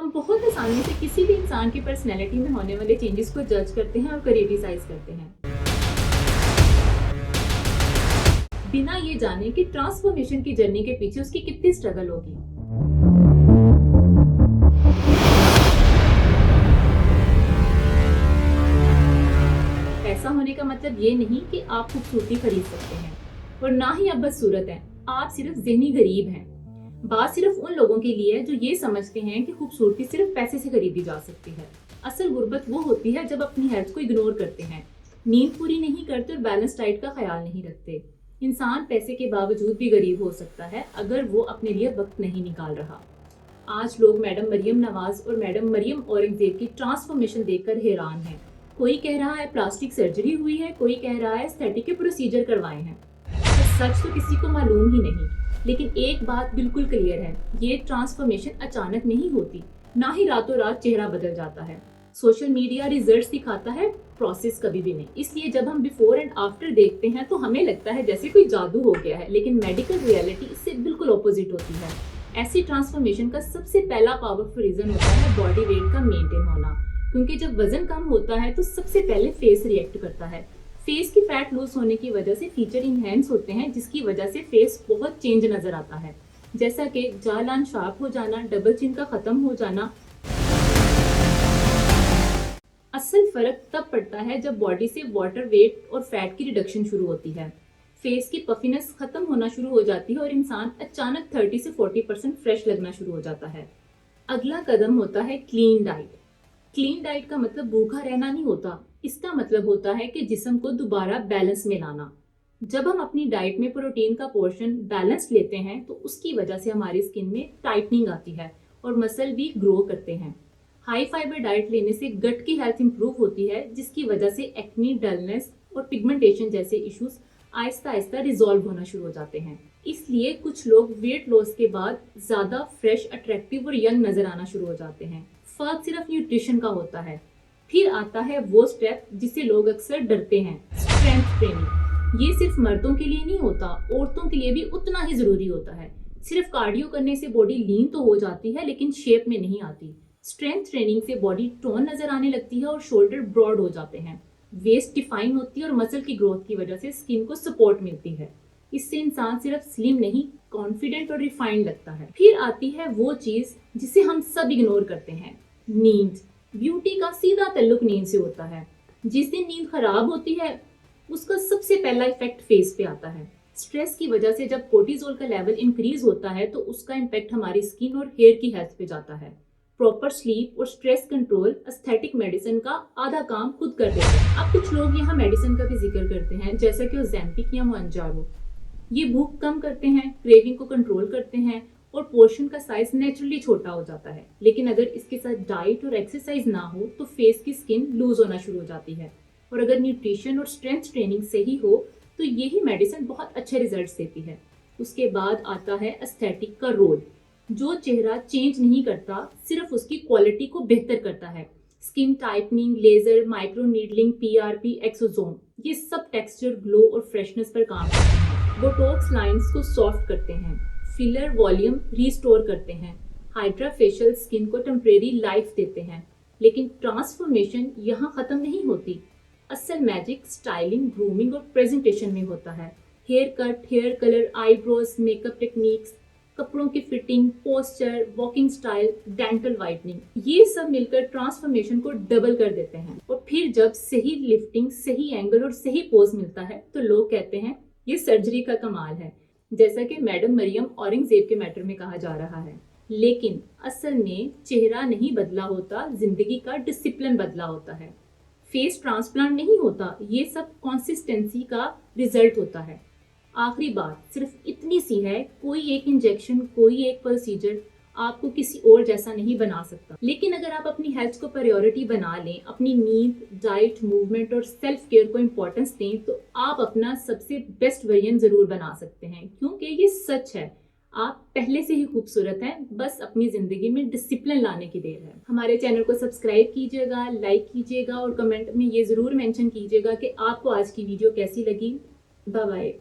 हम बहुत आसानी से किसी भी इंसान की पर्सनैलिटी में होने वाले चेंजेस को जज करते हैं और क्रिटिसाइज करते हैं, बिना ये जाने कि ट्रांसफॉर्मेशन की जर्नी के पीछे उसकी कितनी स्ट्रगल होगी। ऐसा होने का मतलब ये नहीं कि आप खूबसूरती खरीद सकते हैं, और ना ही आप बदसूरत हैं। आप सिर्फ ज़हनी गरीब हैं। बात सिर्फ उन लोगों के लिए है जो ये समझते हैं कि खूबसूरती सिर्फ पैसे से खरीदी जा सकती है। असल गुर्बत वो होती है जब अपनी हेल्थ को इग्नोर करते हैं, नींद पूरी नहीं करते और बैलेंस डाइट का ख्याल नहीं रखते। इंसान पैसे के बावजूद भी गरीब हो सकता है अगर वो अपने लिए वक्त नहीं निकाल रहा। आज लोग मैडम मरियम नवाज और मैडम मरियम औरंगजेब की ट्रांसफॉर्मेशन देखकर हैरान हैं। कोई कह रहा है प्लास्टिक सर्जरी हुई है, कोई कह रहा है एस्थेटिक के प्रोसीजर करवाए हैं। सच तो किसी को मालूम ही नहीं, लेकिन एक बात बिल्कुल क्लियर है, ये ट्रांसफॉर्मेशन अचानक नहीं होती, ना ही रातों रात चेहरा बदल जाता है। सोशल मीडिया रिजल्ट्स दिखाता है, प्रोसेस कभी भी नहीं। इसलिए जब हम बिफोर एंड आफ्टर देखते हैं तो हमें लगता है जैसे कोई जादू हो गया है, लेकिन मेडिकल रियलिटी इससे बिल्कुल ऑपोजिट होती है। ऐसी ट्रांसफॉर्मेशन का सबसे पहला पावरफुल रीजन होता है बॉडी वेट का मेंटेन होना, क्योंकि जब वजन कम होता है तो सबसे पहले फेस रिएक्ट करता है। फेस की फैट लूज होने की वजह से फीचर इनहेंस होते हैं, जिसकी वजह से फेस बहुत चेंज नजर आता है, जैसा कि जालान शार्प हो जाना, डबल चिन का खत्म हो जाना। असल फर्क तब पड़ता है जब बॉडी से वाटर वेट और फैट की रिडक्शन शुरू होती है, फेस की पफिनेस खत्म होना शुरू हो जाती है और इंसान अचानक 30 से 40% फ्रेश लगना शुरू हो जाता है। अगला कदम होता है क्लीन डाइट। क्लीन डाइट का मतलब भूखा रहना नहीं होता, इसका मतलब होता है कि जिस्म को दोबारा बैलेंस में लाना। जब हम अपनी डाइट में प्रोटीन का पोर्शन बैलेंस लेते हैं तो उसकी वजह से हमारी स्किन में टाइटनिंग आती है और मसल भी ग्रो करते हैं। हाई फाइबर डाइट लेने से गट की हेल्थ इंप्रूव होती है, जिसकी वजह से एक्नी, डलनेस और पिगमेंटेशन जैसे इश्यूज आहिस्ता आहिस्ता रिजॉल्व होना शुरू हो जाते हैं। इसलिए कुछ लोग वेट लॉस के बाद ज्यादा फ्रेश, अट्रैक्टिव और यंग नजर आना शुरू हो जाते हैं। फर्क सिर्फ न्यूट्रिशन का होता है। फिर आता है वो स्टेप जिससे लोग अक्सर डरते हैं, स्ट्रेंथ ट्रेनिंग। ये सिर्फ मर्दों के लिए नहीं होता, औरतों के लिए भी उतना ही जरूरी होता है। सिर्फ कार्डियो करने से बॉडी लीन तो हो जाती है, लेकिन शेप में नहीं आती। स्ट्रेंथ ट्रेनिंग से बॉडी टोन नजर आने लगती है और शोल्डर ब्रॉड हो जाते हैं, वेस्ट डिफाइन होती है और मसल की ग्रोथ की वजह से स्किन को सपोर्ट मिलती है। इससे इंसान सिर्फ स्लिम नहीं, कॉन्फिडेंट और रिफाइंड लगता है। फिर आती है वो चीज जिसे हम सब इग्नोर करते हैं, नींद। ब्यूटी का सीधा ताल्लुक नींद से होता है। जिस दिन नींद खराब होती है उसका सबसे पहला इफेक्ट फेस पे आता है। स्ट्रेस की वजह से जब कोर्टिसोल का लेवल इंक्रीज होता है तो उसका इम्पैक्ट हमारी स्किन और हेयर की हेल्थ पे जाता है। प्रॉपर स्लीप और स्ट्रेस कंट्रोल एस्थेटिक मेडिसिन का आधा काम खुद कर देते हैं। अब कुछ लोग यहाँ मेडिसिन का भी जिक्र करते हैं, जैसा कि ओज़ेम्पिक या मोएंजारो। ये भूख कम करते हैं, क्रेविंग को कंट्रोल करते हैं और पोर्शन का साइज नेचुरली छोटा हो जाता है। लेकिन अगर इसके साथ डाइट और एक्सरसाइज ना हो तो फेस की स्किन लूज होना शुरू हो जाती है। और अगर न्यूट्रिशन और स्ट्रेंथ ट्रेनिंग सही हो तो यही मेडिसिन बहुत अच्छे रिजल्ट्स देती है। उसके बाद आता है एस्थेटिक का रोल, जो चेहरा चेंज नहीं करता, सिर्फ उसकी क्वालिटी को बेहतर करता है। Skin tightening, laser, micro needling, PRP, exosome, ये सब टेक्सचर, ग्लो और फ्रेशनेस पर काम करते हैं। बोटॉक्स लाइंस को सॉफ्ट करते हैं, फिलर वॉल्यूम रिस्टोर करते हैं, हाइड्रा फेशियल स्किन को टेम्परेरी लाइफ देते हैं। लेकिन ट्रांसफॉर्मेशन यहाँ खत्म नहीं होती। असल मैजिक स्टाइलिंग, ग्रूमिंग और प्रेजेंटेशन में होता है। Hair cut, hair colour, eyebrows, makeup techniques, कपड़ों की fitting, posture, walking style, dental whitening, ये सब मिलकर ट्रांसफॉर्मेशन को डबल कर देते हैं। और फिर जब सही लिफ्टिंग, सही एंगल और सही पोज मिलता है तो लोग कहते हैं ये सर्जरी का कमाल है, जैसा कि मैडम मरियम औरंगजेब के मैटर में कहा जा रहा है। लेकिन असल में चेहरा नहीं बदला होता, जिंदगी का डिसिप्लिन बदला होता है। फेस ट्रांसप्लांट नहीं होता, ये सब कंसिस्टेंसी का रिजल्ट होता है। आखिरी बात सिर्फ इतनी सी है, कोई एक इंजेक्शन, कोई एक प्रोसीजर आपको किसी और जैसा नहीं बना सकता। लेकिन अगर आप अपनी हेल्थ को प्रायोरिटी बना लें, अपनी नींद, डाइट, मूवमेंट और सेल्फ केयर को इम्पोर्टेंस दें, तो आप अपना सबसे बेस्ट वर्जन जरूर बना सकते हैं। क्योंकि ये सच है, आप पहले से ही खूबसूरत हैं, बस अपनी जिंदगी में डिसिप्लिन लाने की देर है। हमारे चैनल को सब्सक्राइब कीजिएगा, लाइक कीजिएगा और कमेंट में ये जरूर मेंशन कीजिएगा कि आपको आज की वीडियो कैसी लगी। Bye bye.